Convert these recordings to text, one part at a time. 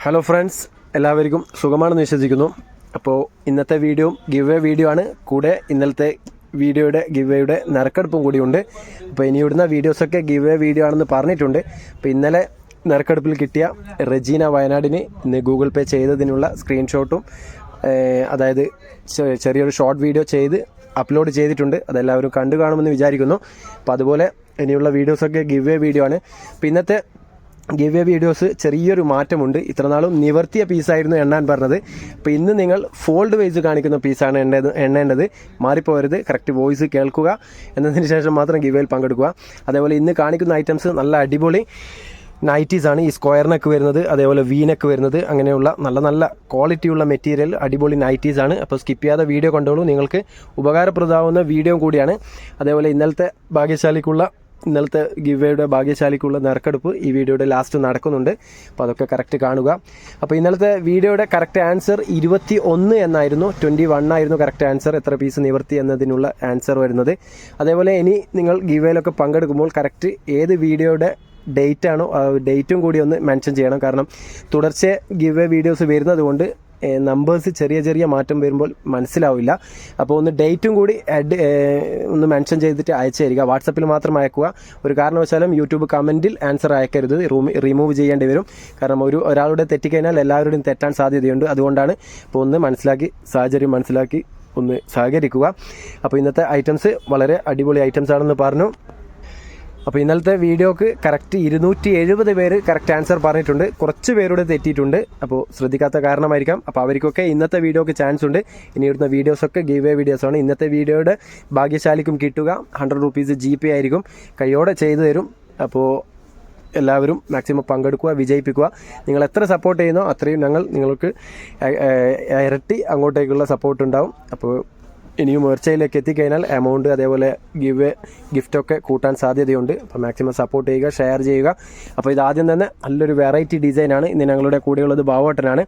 Hello friends, എല്ലാവർക്കും സുഖമാണെന്ന് വിശ്വസിക്കുന്നു. അപ്പോൾ ഇന്നത്തെ വീഡിയോ ഗിവ് എ വീഡിയോ ആണ്. കൂടെ ഇന്നലത്തെ വീഡിയോയുടെ ഗിവ് എയുടെ നറുക്കെടുപ്പും കൂടിയുണ്ട്. അപ്പോൾ ഇനി ഇടുന്ന വീഡിയോസൊക്കെ ഗിവ് എ വീഡിയോ ആണെന്ന് പറഞ്ഞിട്ടുണ്ട്. അപ്പോൾ ഇന്നലെ നറുക്കെടുപ്പിൽ കിട്ടിയ റെജീന വയനാടിന് ഇന്ന് ഗൂഗിൾ പേ ചെയ്തതിനുള്ള സ്ക്രീൻഷോട്ടും അതായത് ചെറിയൊരു ഷോർട്ട് വീഡിയോ ചെയ്ത് അപ്ലോഡ് ചെയ്തിട്ടുണ്ട്. അതെല്ലാവരും കണ്ടു കാണുമെന്ന് വിചാരിക്കുന്നു. അപ്പോൾ അതുപോലെ ഇനിയുള്ള വീഡിയോസൊക്കെ ഗിവ് എ വീഡിയോ ആണ്. അപ്പോൾ ഇന്നത്തെ ഗിവ് എ വീഡിയോസ് ചെറിയൊരു മാറ്റമുണ്ട്. ഇത്രനാളും നിവർത്തിയ പീസായിരുന്നു എണ്ണാൻ പറഞ്ഞത്. അപ്പോൾ ഇന്ന് നിങ്ങൾ ഫോൾഡ് വൈസ് കാണിക്കുന്ന പീസാണ് എണ്ണേണ്ടത്. മാറിപ്പോകരുത്, കറക്റ്റ് വോയിസ് കേൾക്കുക, എന്നതിന് ശേഷം മാത്രം ഗിവ് എയിൽ പങ്കെടുക്കുക. അതേപോലെ ഇന്ന് കാണിക്കുന്ന ഐറ്റംസ് നല്ല അടിപൊളി നൈറ്റീസാണ്. ഈ സ്ക്വയർ നെക്ക് വരുന്നത്, അതേപോലെ വി നെക്ക് വരുന്നത്, അങ്ങനെയുള്ള നല്ല നല്ല ക്വാളിറ്റിയുള്ള മെറ്റീരിയൽ അടിപൊളി നൈറ്റീസാണ്. അപ്പോൾ സ്കിപ്പ് ചെയ്യാതെ വീഡിയോ കണ്ടോളൂ, നിങ്ങൾക്ക് ഉപകാരപ്രദമാവുന്ന വീഡിയോ കൂടിയാണ്. അതേപോലെ ഇന്നലത്തെ ഗിവ് ഭാഗ്യശാലിക്കുള്ള നറുക്കെടുപ്പ് ഈ വീഡിയോയുടെ ലാസ്റ്റ് നടക്കുന്നുണ്ട്. അപ്പോൾ അതൊക്കെ കറക്റ്റ് കാണുക. അപ്പോൾ ഇന്നലത്തെ വീഡിയോയുടെ കറക്റ്റ് ആൻസർ 21 എന്നായിരുന്നു. 21 ആയിരുന്നു കറക്റ്റ് ആൻസർ. എത്ര പീസ് നിവർത്തി എന്നതിനുള്ള ആൻസർ വരുന്നത്. അതേപോലെ ഇനി നിങ്ങൾ ഗിവേയിലൊക്കെ പങ്കെടുക്കുമ്പോൾ കറക്റ്റ് ഏത് വീഡിയോയുടെ ഡേറ്റ് ആണോ ആ ഡേറ്റും കൂടി ഒന്ന് മെൻഷൻ ചെയ്യണം. കാരണം തുടർച്ച ഗിവ് വീഡിയോസ് വരുന്നത് കൊണ്ട് നമ്പേഴ്സ് ചെറിയ മാറ്റം വരുമ്പോൾ മനസ്സിലാവില്ല. അപ്പോൾ ഒന്ന് ഡേറ്റും കൂടി ഒന്ന് മെൻഷൻ ചെയ്തിട്ട് അയച്ചു തരിക. വാട്സപ്പിൽ മാത്രം അയക്കുക. ഒരു കാരണവശാലും യൂട്യൂബ് കമൻറ്റിൽ ആൻസർ അയക്കരുത്, റിമൂവ് ചെയ്യേണ്ടി വരും. കാരണം ഒരാളുടെ തെറ്റിക്കഴിഞ്ഞാൽ എല്ലാവരുടെയും തെറ്റാൻ സാധ്യതയുണ്ട്. അതുകൊണ്ടാണ്. അപ്പോൾ ഒന്ന് സാഹചര്യം മനസ്സിലാക്കി ഒന്ന് സഹകരിക്കുക. അപ്പോൾ ഇന്നത്തെ ഐറ്റംസ് വളരെ അടിപൊളി ഐറ്റംസ് ആണെന്ന് പറഞ്ഞു. അപ്പോൾ ഇന്നലത്തെ വീഡിയോക്ക് കറക്റ്റ് 270 പേര് കറക്റ്റ് ആൻസർ പറഞ്ഞിട്ടുണ്ട്. കുറച്ച് പേരുടെ തെറ്റിയിട്ടുണ്ട്. അപ്പോൾ ശ്രദ്ധിക്കാത്ത കാരണമായിരിക്കാം. അപ്പോൾ അവർക്കൊക്കെ ഇന്നത്തെ വീഡിയോക്ക് ചാൻസ് ഉണ്ട്. ഇനി ഇടുന്ന വീഡിയോസൊക്കെ ഗിവ് എ വീഡിയോസാണ്. ഇന്നത്തെ വീഡിയോയുടെ ഭാഗ്യശാലിക്കും കിട്ടുക 100 rupees GP ആയിരിക്കും. കൈയോടെ ചെയ്തു തരും. അപ്പോൾ എല്ലാവരും മാക്സിമം പങ്കെടുക്കുക, വിജയിപ്പിക്കുക. നിങ്ങൾ എത്ര സപ്പോർട്ട് ചെയ്യുന്നോ അത്രയും നിങ്ങൾക്ക് ഇരട്ടി അങ്ങോട്ടേക്കുള്ള സപ്പോർട്ട് ഉണ്ടാവും. അപ്പോൾ ഇനിയും ഉയർച്ചയിലേക്ക് എത്തിക്കഴിഞ്ഞാൽ എമൗണ്ട് അതേപോലെ ഗിഫ്റ്റൊക്കെ കൂട്ടാൻ സാധ്യതയുണ്ട്. അപ്പോൾ മാക്സിമം സപ്പോർട്ട് ചെയ്യുക, ഷെയർ ചെയ്യുക. അപ്പോൾ ഇത് ആദ്യം തന്നെ നല്ലൊരു വെറൈറ്റി ഡിസൈനാണ്. ഇന്ന് ഞങ്ങളുടെ കൂടെയുള്ളത് ബാവോട്ടനാണ്.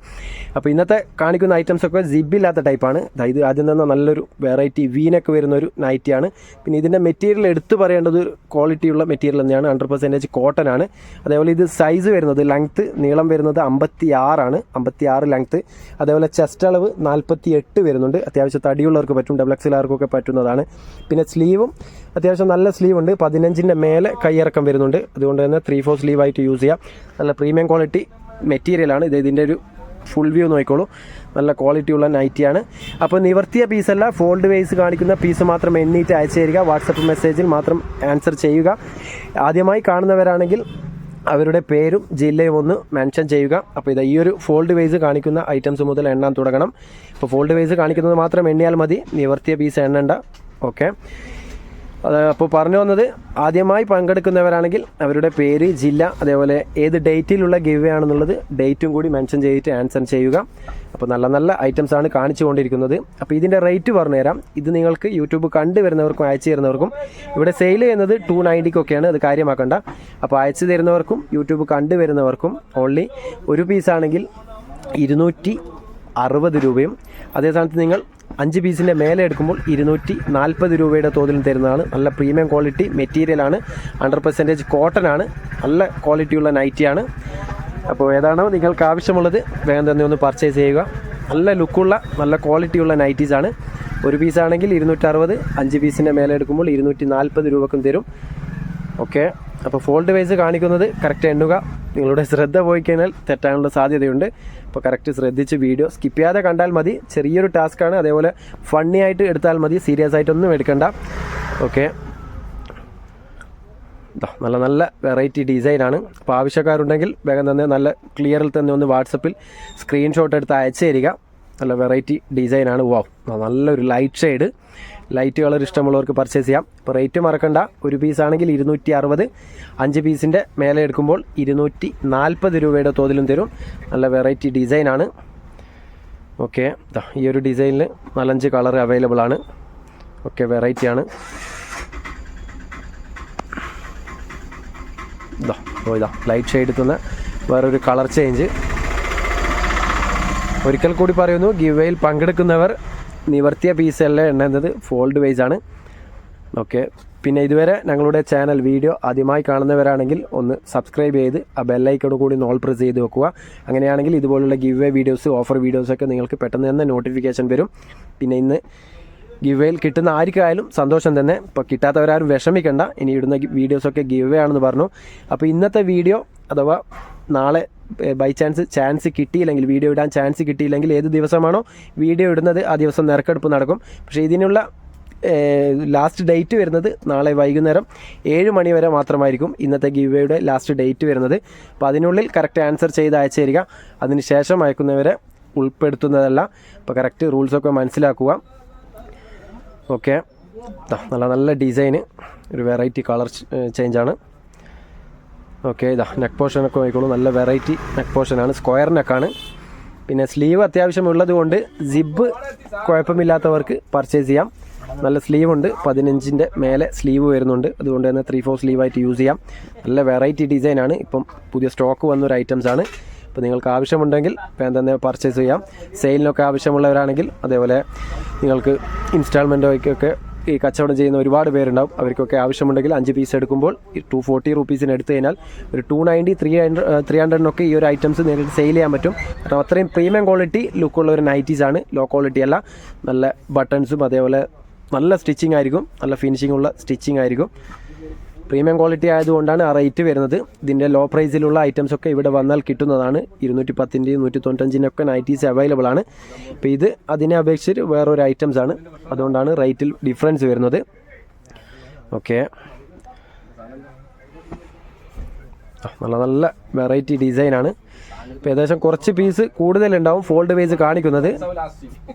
അപ്പോൾ ഇന്നത്തെ കാണിക്കുന്ന ഐറ്റംസൊക്കെ ജിബില്ലാത്ത ടൈപ്പാണ്. ഇത് ആദ്യം തന്നെ നല്ലൊരു വെറൈറ്റി വീനൊക്കെ വരുന്നൊരു നൈറ്റിയാണ്. പിന്നെ ഇതിൻ്റെ മെറ്റീരിയൽ എടുത്തു പറയേണ്ടത് ക്വാളിറ്റിയുള്ള മെറ്റീരിയൽ തന്നെയാണ്. 100% കോട്ടൺ ആണ്. അതേപോലെ ഇത് സൈസ് വരുന്നത് നീളം വരുന്നത് 56 ആണ്. 56 ലെങ്ത്ത്. അതേപോലെ ചെസ്റ്റ് അളവ് 48 വരുന്നുണ്ട്. അത്യാവശ്യം തടിയുള്ളവർക്ക് പറ്റും, ഡബിൾ എക്സലാർക്കൊക്കെ പറ്റുന്നതാണ്. പിന്നെ സ്ലീവും അത്യാവശ്യം നല്ല സ്ലീവ് ഉണ്ട്. 15 മേലെ കൈയിറക്കം വരുന്നുണ്ട്. അതുകൊണ്ട് തന്നെ 3/4 സ്ലീവായിട്ട് യൂസ് ചെയ്യാം. നല്ല പ്രീമിയം ക്വാളിറ്റി മെറ്റീരിയലാണ്. ഇതിൻ്റെ ഒരു ഫുൾ വ്യൂ നോക്കിക്കോളൂ. നല്ല ക്വാളിറ്റിയുള്ള നൈറ്റിയാണ്. അപ്പോൾ നിവർത്തിയ പീസല്ല, ഫോൾഡ് വൈസ് കാണിക്കുന്ന പീസ് മാത്രം എണ്ണീറ്റ് അയച്ചു തരിക. വാട്സപ്പ് മെസ്സേജിൽ മാത്രം ആൻസർ ചെയ്യുക. ആദ്യമായി കാണുന്നവരാണെങ്കിൽ അവരുടെ പേരും ജില്ലയും ഒന്ന് മെൻഷൻ ചെയ്യുക. അപ്പോൾ ഈ ഒരു ഫോൾഡ് വൈസ് കാണിക്കുന്ന ഐറ്റംസ് മുതൽ എണ്ണാൻ തുടങ്ങണം. അപ്പോൾ ഫോൾഡ് വൈസ് കാണിക്കുന്നത് മാത്രം എണ്ണിയാൽ മതി, നിവർത്തിയ പീസ് എണ്ണണ്ട. ഓക്കെ. അപ്പോൾ പറഞ്ഞു വന്നത്, ആദ്യമായി പങ്കെടുക്കുന്നവരാണെങ്കിൽ അവരുടെ പേര്, ജില്ല, അതേപോലെ ഏത് ഡേറ്റിലുള്ള ഗിവ് ആണെന്നുള്ളത് ഡേറ്റും കൂടി മെൻഷൻ ചെയ്തിട്ട് ആൻസർ ചെയ്യുക. അപ്പോൾ നല്ല നല്ല ഐറ്റംസ് ആണ് കാണിച്ചു കൊണ്ടിരിക്കുന്നത്. അപ്പോൾ ഇതിൻ്റെ റേറ്റ് പറഞ്ഞുതരാം. ഇത് നിങ്ങൾക്ക് യൂട്യൂബ് കണ്ടുവരുന്നവർക്കും അയച്ചു തരുന്നവർക്കും ഇവിടെ സെയിൽ ചെയ്യുന്നത് 290 അത് കാര്യമാക്കണ്ട. അപ്പോൾ അയച്ചു തരുന്നവർക്കും യൂട്യൂബ് കണ്ടുവരുന്നവർക്കും ഓൺലി ഒരു പീസാണെങ്കിൽ 260 രൂപയും, അതേ സ്ഥാനത്ത് നിങ്ങൾ 5 പീസിൻ്റെ മേലെ എടുക്കുമ്പോൾ 240 രൂപയുടെ തോതിലും തരുന്നതാണ്. നല്ല പ്രീമിയം ക്വാളിറ്റി മെറ്റീരിയലാണ്. 100% കോട്ടൺ ആണ്. നല്ല ക്വാളിറ്റിയുള്ള നൈറ്റിയാണ്. അപ്പോൾ ഏതാണോ നിങ്ങൾക്ക് ആവശ്യമുള്ളത് വേഗം തന്നെ ഒന്ന് പർച്ചേസ് ചെയ്യുക. നല്ല ലുക്കുള്ള നല്ല ക്വാളിറ്റിയുള്ള നൈറ്റീസാണ്. ഒരു പീസാണെങ്കിൽ 260, 5 പീസിൻ്റെ മേലെ എടുക്കുമ്പോൾ 240 രൂപക്കും തരും. ഓക്കെ. അപ്പോൾ ഫോൾഡ് വൈസ് കാണിക്കുന്നത് കറക്റ്റ് എണ്ണുക. നിങ്ങളുടെ ശ്രദ്ധ പോയി കഴിഞ്ഞാൽ തെറ്റാനുള്ള സാധ്യതയുണ്ട്. അപ്പോൾ കറക്റ്റ് ശ്രദ്ധിച്ച് വീഡിയോ സ്കിപ്പ് ചെയ്യാതെ കണ്ടാൽ മതി. ചെറിയൊരു ടാസ്ക്കാണ്. അതേപോലെ ഫണ്ണി ആയിട്ട് എടുത്താൽ മതി, സീരിയസ് ആയിട്ടൊന്നും എടുക്കണ്ട. ഓക്കെ. നല്ല നല്ല വെറൈറ്റി ഡിസൈനാണ്. അപ്പോൾ ആവശ്യക്കാരുണ്ടെങ്കിൽ വേഗം തന്നെ നല്ല ക്ലിയറിൽ തന്നെ ഒന്ന് വാട്സപ്പിൽ സ്ക്രീൻഷോട്ട് എടുത്ത് അയച്ചു തരിക. നല്ല വെറൈറ്റി ഡിസൈനാണ്. നല്ലൊരു ലൈറ്റ് കളർ ഇഷ്ടമുള്ളവർക്ക് പർച്ചേസ് ചെയ്യാം. അപ്പോൾ റേറ്റ് മറക്കണ്ട. ഒരു പീസാണെങ്കിൽ 260, 5 പീസിൻ്റെ മേലെ എടുക്കുമ്പോൾ 240 രൂപയുടെ തോതിലും തരും. നല്ല വെറൈറ്റി ഡിസൈനാണ്. ഓക്കെ. ഈ ഒരു ഡിസൈനിൽ 4-5 കളർ അവൈലബിൾ ആണ്. ഓക്കെ. വെറൈറ്റിയാണ്. ലൈറ്റ് ഷെയ്ഡ് എത്തുന്ന വേറൊരു കളർ ചേഞ്ച്. ഒരിക്കൽ കൂടി പറയുന്നു, ഗിവേയിൽ പങ്കെടുക്കുന്നവർ നിവർത്തിയ പീസല്ല എണ്ണുന്നത് ഫോൾഡ് വൈസ് ആണ്. ഓക്കെ. പിന്നെ ഇതുവരെ ഞങ്ങളുടെ ചാനൽ വീഡിയോ ആദ്യമായി കാണുന്നവരാണെങ്കിൽ ഒന്ന് സബ്സ്ക്രൈബ് ചെയ്ത് ആ ബെല്ലൈക്കോട് കൂടി ഓൾ പ്രസ് ചെയ്ത് വെക്കുക. അങ്ങനെയാണെങ്കിൽ ഇതുപോലുള്ള ഗിവ് വേ വീഡിയോസ്, ഓഫർ വീഡിയോസൊക്കെ നിങ്ങൾക്ക് പെട്ടെന്ന് തന്നെ നോട്ടിഫിക്കേഷൻ വരും. പിന്നെ ഇന്ന് ഗിവ് വേയിൽ കിട്ടുന്ന ആർക്കായാലും സന്തോഷം തന്നെ. ഇപ്പോൾ കിട്ടാത്തവരാരും വിഷമിക്കണ്ട, ഇനി ഇടുന്ന വീഡിയോസൊക്കെ ഗിവ് വേ ആണെന്ന് പറഞ്ഞു. അപ്പോൾ ഇന്നത്തെ വീഡിയോ അഥവാ നാളെ ബൈ ചാൻസ് കിട്ടിയില്ലെങ്കിൽ, വീഡിയോ ഇടാൻ ചാൻസ് കിട്ടിയില്ലെങ്കിൽ, ഏത് ദിവസമാണോ വീഡിയോ ഇടുന്നത് ആ ദിവസം നറുക്കെടുപ്പ് നടക്കും. പക്ഷേ ഇതിനുള്ള ലാസ്റ്റ് ഡേറ്റ് വരുന്നത് നാളെ വൈകുന്നേരം 7 മണി വരെ മാത്രമായിരിക്കും ഇന്നത്തെ ഗിവ് വേയുടെ ലാസ്റ്റ് ഡേറ്റ് വരുന്നത്. അപ്പോൾ അതിനുള്ളിൽ കറക്റ്റ് ആൻസർ ചെയ്ത് അയച്ചു തരിക. അതിന് ശേഷം അയക്കുന്നവരെ ഉൾപ്പെടുത്തുന്നതല്ല. അപ്പോൾ കറക്റ്റ് റൂൾസൊക്കെ മനസ്സിലാക്കുക. ഓക്കെ, നല്ല നല്ല ഡിസൈന്, ഒരു വെറൈറ്റി കളർ ചേഞ്ചാണ്. ഓക്കെ, നെക്ക് പോർഷനൊക്കെ നോക്കിക്കോളൂ, നല്ല വെറൈറ്റി നെക്ക് പോർഷനാണ്, സ്ക്വയർ നെക്കാണ്. പിന്നെ സ്ലീവ് അത്യാവശ്യമുള്ളത് കൊണ്ട് സിബ് കുഴപ്പമില്ലാത്തവർക്ക് പർച്ചേസ് ചെയ്യാം. നല്ല സ്ലീവ് ഉണ്ട്, 15 മേലെ സ്ലീവ് വരുന്നുണ്ട്. അതുകൊണ്ട് തന്നെ 3/4 സ്ലീവായിട്ട് യൂസ് ചെയ്യാം. നല്ല വെറൈറ്റി ഡിസൈനാണ്, ഇപ്പം പുതിയ സ്റ്റോക്ക് വന്നൊരു ഐറ്റംസാണ്. അപ്പോൾ നിങ്ങൾക്ക് ആവശ്യമുണ്ടെങ്കിൽ വേഗം തന്നെ പർച്ചേസ് ചെയ്യാം. സെയിലിനൊക്കെ ആവശ്യമുള്ളവരാണെങ്കിൽ, അതേപോലെ നിങ്ങൾക്ക് ഇൻസ്റ്റാൾമെൻറ്റൊക്കെ ഈ കച്ചവടം ചെയ്യുന്ന ഒരുപാട് പേരുണ്ടാവും. അവർക്കൊക്കെ ആവശ്യമുണ്ടെങ്കിൽ 5 പീസ് എടുക്കുമ്പോൾ 240 റുപ്പീസിന് എടുത്തു കഴിഞ്ഞാൽ ഒരു 290, 300 ഈ ഒരു ഐറ്റംസ് നിങ്ങൾക്ക് സെയിൽ ചെയ്യാൻ പറ്റും. കാരണം അത്രയും പ്രീമിയം ക്വാളിറ്റി ലുക്കുള്ള ഒരു നൈറ്റീസാണ്, ലോ ക്വാളിറ്റി അല്ല. നല്ല ബട്ടൺസും അതേപോലെ നല്ല സ്റ്റിച്ചിങ് ആയിരിക്കും, നല്ല ഫിനിഷിംഗ് ഉള്ള സ്റ്റിച്ചിങ് ആയിരിക്കും. പ്രീമിയം ക്വാളിറ്റി ആയതുകൊണ്ടാണ് ആ റേറ്റ് വരുന്നത്. ഇതിൻ്റെ ലോ പ്രൈസിലുള്ള ഐറ്റംസൊക്കെ ഇവിടെ വന്നാൽ കിട്ടുന്നതാണ്. 210, 195 നൈറ്റീസ് അവൈലബിൾ ആണ്. അപ്പോൾ ഇത് അതിനെ അപേക്ഷിച്ച് വേറൊരു ഐറ്റംസാണ്, അതുകൊണ്ടാണ് റേറ്റിൽ ഡിഫറൻസ് വരുന്നത്. ഓക്കെ, നല്ല നല്ല വെറൈറ്റി ഡിസൈനാണ്. ഇപ്പോൾ ഏകദേശം കുറച്ച് പീസ് കൂടുതലുണ്ടാവും ഫോൾഡ് വൈസ് കാണിക്കുന്നത്.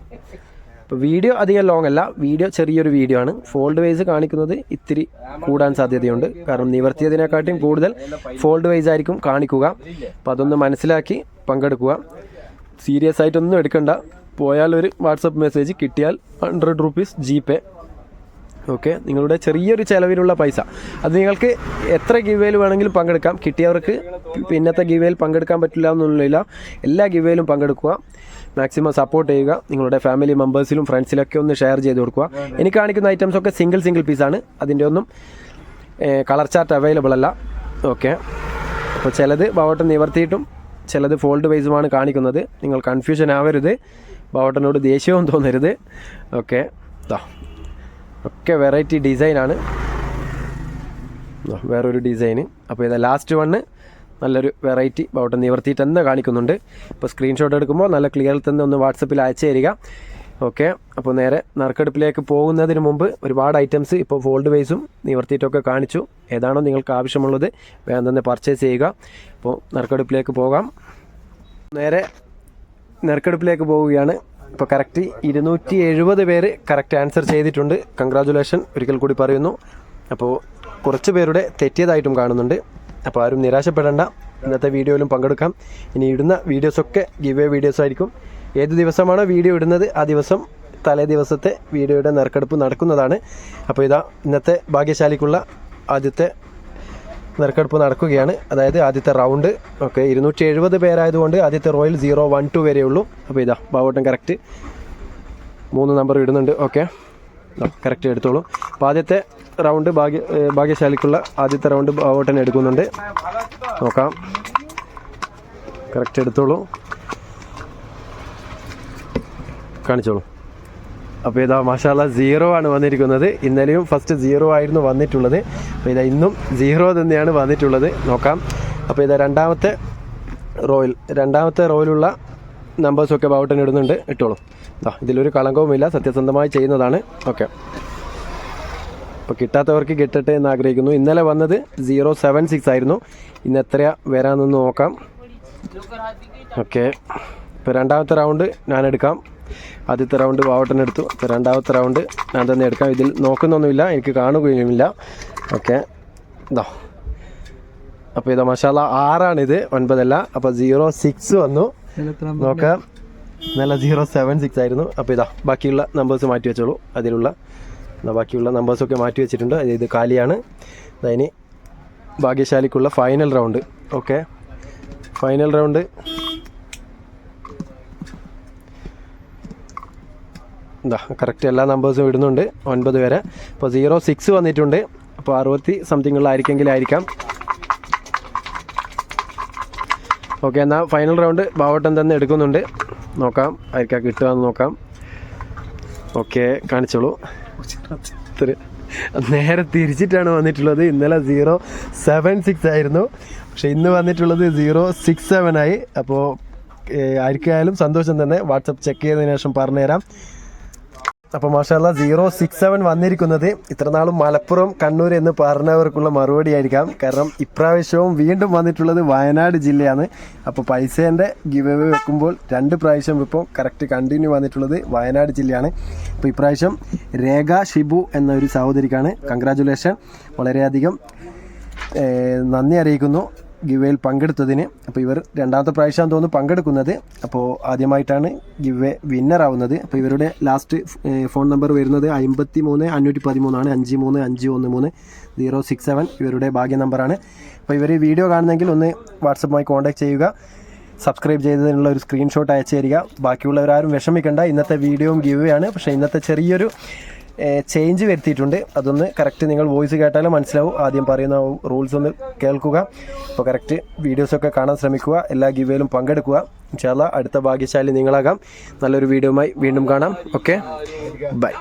ഇപ്പോൾ വീഡിയോ അധികം ലോങ് അല്ല, വീഡിയോ ചെറിയൊരു വീഡിയോ ആണ്. ഫോൾഡ് വൈസ് കാണിക്കുന്നത് ഇത്തിരി കൂടാൻ സാധ്യതയുണ്ട്. കാരണം നിവർത്തിയതിനെക്കാട്ടിയും കൂടുതൽ ഫോൾഡ് വൈസ് ആയിരിക്കും കാണിക്കുക. അപ്പോൾ അതൊന്ന് മനസ്സിലാക്കി പങ്കെടുക്കുക. സീരിയസ് ആയിട്ടൊന്നും എടുക്കണ്ട. പോയാൽ ഒരു വാട്സപ്പ് മെസ്സേജ്, കിട്ടിയാൽ 100 റുപ്പീസ് GPay. ഓക്കെ, നിങ്ങളുടെ ചെറിയൊരു ചിലവിലുള്ള പൈസ അത് നിങ്ങൾക്ക് എത്ര ഗിവേയിൽ വേണമെങ്കിലും പങ്കെടുക്കാം. കിട്ടിയവർക്ക് പിന്നത്തെ ഗിവേയിൽ പങ്കെടുക്കാൻ പറ്റില്ല എന്നൊന്നുമില്ല. എല്ലാ ഗിവേയിലും പങ്കെടുക്കുക. മാക്സിമം സപ്പോർട്ട് ചെയ്യുക. നിങ്ങളുടെ ഫാമിലി മെമ്പേഴ്സിലും ഫ്രണ്ട്സിലൊക്കെ ഒന്ന് ഷെയർ ചെയ്ത് കൊടുക്കുക. എനിക്ക് കാണിക്കുന്ന ഐറ്റംസൊക്കെ സിംഗിൾ പീസാണ്. അതിൻ്റെ ഒന്നും കളർ ചാർട്ട് അവൈലബിൾ അല്ല. ഓക്കെ, അപ്പോൾ ചിലത് ബാവട്ടൻ നിവർത്തിയിട്ടും ചിലത് ഫോൾഡ് വൈസുമാണ് കാണിക്കുന്നത്. നിങ്ങൾ കൺഫ്യൂഷൻ ആവരുത്, ബാവട്ടനോട് ദേഷ്യവും തോന്നരുത്. ഓക്കെ, ഒക്കെ വെറൈറ്റി ഡിസൈനാണ്, വേറൊരു ഡിസൈന്. അപ്പോൾ ഇത് ലാസ്റ്റ് വണ്ണ് നല്ലൊരു വെറൈറ്റി ബാവട്ടൻ നിവർത്തിയിട്ട് തന്നെ കാണിക്കുന്നുണ്ട്. ഇപ്പോൾ സ്ക്രീൻഷോട്ട് എടുക്കുമ്പോൾ നല്ല ക്ലിയറിൽ തന്നെ ഒന്ന് വാട്സപ്പിൽ അയച്ചു തരിക. ഓക്കെ, അപ്പോൾ നേരെ നറുക്കെടുപ്പിലേക്ക് പോകുന്നതിന് മുമ്പ് ഒരുപാട് ഐറ്റംസ് ഇപ്പോൾ ഫോൾഡ് വൈസും നിവർത്തിയിട്ടൊക്കെ കാണിച്ചു. ഏതാണോ നിങ്ങൾക്ക് ആവശ്യമുള്ളത് വേഗം തന്നെ പർച്ചേസ് ചെയ്യുക. അപ്പോൾ നറുക്കെടുപ്പിലേക്ക് പോകാം. നേരെ നറുക്കെടുപ്പിലേക്ക് പോവുകയാണ്. ഇപ്പോൾ കറക്റ്റ് 270 പേര് കറക്റ്റ് ആൻസർ ചെയ്തിട്ടുണ്ട്. കൺഗ്രാജുലേഷൻ ഒരിക്കൽ കൂടി പറയുന്നു. അപ്പോൾ കുറച്ച് പേരുടെ തെറ്റിയതായിട്ടും കാണുന്നുണ്ട്. അപ്പോൾ ആരും നിരാശപ്പെടേണ്ട, ഇന്നത്തെ വീഡിയോയിലും പങ്കെടുക്കാം. ഇനി ഇടുന്ന വീഡിയോസൊക്കെ ഗിവ് വേ വീഡിയോസ് ആയിരിക്കും. ഏത് ദിവസമാണോ വീഡിയോ ഇടുന്നത് ആ ദിവസം തലേ ദിവസത്തെ വീഡിയോയുടെ നറുക്കെടുപ്പ് നടക്കുന്നതാണ്. അപ്പോൾ ഇതാ ഇന്നത്തെ ഭാഗ്യശാലിക്കുള്ള ആദ്യത്തെ നറുക്കെടുപ്പ് നടക്കുകയാണ്. അതായത് ആദ്യത്തെ റൗണ്ട്. ഓക്കെ, 270 പേരായതുകൊണ്ട് ആദ്യത്തെ റോയിൽ 0, 1, 2 വരെയുള്ളൂ. അപ്പോൾ ഇതാ ബാവട്ടൻ കറക്റ്റ് 3 നമ്പർ ഇടുന്നുണ്ട്. ഓക്കെ, കറക്റ്റ് എടുത്തോളൂ. അപ്പോൾ ആദ്യത്തെ റൗണ്ട് ഭാഗ്യശാലിക്കുള്ള ആദ്യത്തെ റൗണ്ട് ബാവട്ടൻ എടുക്കുന്നുണ്ട്. നോക്കാം, കറക്റ്റ് എടുത്തോളൂ, കാണിച്ചോളൂ. അപ്പോൾ ഇതാ മാഷാല്ല 0 ആണ് വന്നിരിക്കുന്നത്. ഇന്നലെയും ഫസ്റ്റ് 0 ആയിരുന്നു വന്നിട്ടുള്ളത്. അപ്പോൾ ഇതാ ഇന്നും 0 തന്നെയാണ് വന്നിട്ടുള്ളത്. നോക്കാം. അപ്പോൾ ഇതാ രണ്ടാമത്തെ റോയിലുള്ള നമ്പേഴ്സൊക്കെ ബാവട്ടൻ ഇടുന്നുണ്ട്. ഇട്ടോളൂ. ഇതിലൊരു കളങ്കവുമില്ല, സത്യസന്ധമായി ചെയ്യുന്നതാണ്. ഓക്കെ, അപ്പോൾ കിട്ടാത്തവർക്ക് കിട്ടട്ടെ എന്ന് ആഗ്രഹിക്കുന്നു. ഇന്നലെ വന്നത് 076 ആയിരുന്നു. ഇന്ന് എത്രയാ വരാമെന്നൊന്ന് നോക്കാം. ഓക്കെ, ഇപ്പോൾ രണ്ടാമത്തെ റൗണ്ട് ഞാൻ എടുക്കാം. ആദ്യത്തെ റൗണ്ട് ബാവട്ടൻ എടുത്തു. അപ്പോൾ രണ്ടാമത്തെ റൗണ്ട് ഞാൻ തന്നെ എടുക്കാം. ഇതിൽ നോക്കുന്നൊന്നുമില്ല, എനിക്ക് കാണുകയുമില്ല. ഓക്കെ, അപ്പോൾ ഇതാ മഷാല 6ആണിത്, 9 അല്ല. അപ്പോൾ 06 വന്നു. നോക്കാം, നല്ല 076 ആയിരുന്നു. അപ്പോൾ ഇതാ ബാക്കിയുള്ള നമ്പേഴ്സ് മാറ്റി വെച്ചോളൂ. ബാക്കിയുള്ള നമ്പേഴ്സൊക്കെ മാറ്റി വെച്ചിട്ടുണ്ട്. ഇത് കാലിയാണ്. അതിന് ഭാഗ്യശാലിക്കുള്ള final round. Okay, final round എന്താ കറക്റ്റ് എല്ലാ നമ്പേഴ്സും ഇടുന്നുണ്ട് 9 വരെ. അപ്പോൾ 06 വന്നിട്ടുണ്ട്. അപ്പോൾ 60 സംതിങ്ങുള്ളായിരിക്കെങ്കിലായിരിക്കാം. ഓക്കെ, എന്നാൽ ഫൈനൽ റൗണ്ട് ബാവട്ടൻ തന്നെ എടുക്കുന്നുണ്ട്. നോക്കാം ആയിരിക്കാം കിട്ടുക എന്ന് നോക്കാം. ഓക്കെ, കാണിച്ചോളൂ. നേരെ തിരിച്ചിട്ടാണ് വന്നിട്ടുള്ളത്. ഇന്നലെ 076 ആയിരുന്നു, പക്ഷെ ഇന്ന് വന്നിട്ടുള്ളത് 067 ആയി. അപ്പോൾ ആർക്കായാലും സന്തോഷം തന്നെ. വാട്സപ്പ് ചെക്ക് ചെയ്തതിനു ശേഷം പറഞ്ഞുതരാം. അപ്പോൾ മാഷാല്ലാ 067 വന്നിരിക്കുന്നത് ഇത്ര നാളും മലപ്പുറം കണ്ണൂർ എന്ന് പറഞ്ഞവർക്കുള്ള മറുപടി ആയിരിക്കാം. കാരണം ഇപ്രാവശ്യവും വീണ്ടും വന്നിട്ടുള്ളത് വയനാട് ജില്ലയാണ്. അപ്പോൾ പൈസേൻ്റെ ഗിവ് അവേ വെക്കുമ്പോൾ 2 പ്രാവശ്യം ഇപ്പോൾ കറക്റ്റ് കണ്ടിന്യൂ വന്നിട്ടുള്ളത് വയനാട് ജില്ലയാണ്. അപ്പോൾ ഇപ്രാവശ്യം രേഖ ഷിബു എന്നൊരു സഹോദരിക്കാണ്. കൺഗ്രാജുലേഷൻ, വളരെയധികം നന്ദി അറിയിക്കുന്നു ഗിവേയിൽ പങ്കെടുത്തതിന്. അപ്പോൾ ഇവർ 2ാമത്തെ പ്രാവശ്യം തോന്നുന്നു പങ്കെടുക്കുന്നത്. അപ്പോൾ ആദ്യമായിട്ടാണ് ഗിവേ വിന്നറാവുന്നത്. അപ്പോൾ ഇവരുടെ ലാസ്റ്റ് ഫോൺ നമ്പർ വരുന്നത് 53513 ആണ്. 53513 ഇവരുടെ ഭാഗ്യ നമ്പറാണ്. അപ്പോൾ ഇവർ വീഡിയോ കാണുന്നെങ്കിൽ ഒന്ന് വാട്സപ്പുമായി കോൺടാക്ട് ചെയ്യുക. സബ്സ്ക്രൈബ് ചെയ്തതിനുള്ള ഒരു സ്ക്രീൻഷോട്ട് അയച്ചു തരിക. ബാക്കിയുള്ളവരാരും വിഷമിക്കേണ്ട. ഇന്നത്തെ വീഡിയോയും ഗിവേ ആണ്. പക്ഷേ ഇന്നത്തെ ചെറിയൊരു ചേഞ്ച് വരുത്തിയിട്ടുണ്ട്. അതൊന്ന് കറക്റ്റ് നിങ്ങൾ വോയിസ് കേട്ടാലും മനസ്സിലാവും. ആദ്യം പറയുന്ന റൂൾസ് ഒന്ന് കേൾക്കുക. അപ്പോൾ കറക്റ്റ് വീഡിയോസൊക്കെ കാണാൻ ശ്രമിക്കുക. എല്ലാ ഗിവേയിലും പങ്കെടുക്കുക. ഇൻഷാ അല്ലാഹ് അടുത്ത ഭാഗ്യശാലി നിങ്ങളാകാം. നല്ലൊരു വീഡിയോയുമായി വീണ്ടും കാണാം. Okay, by.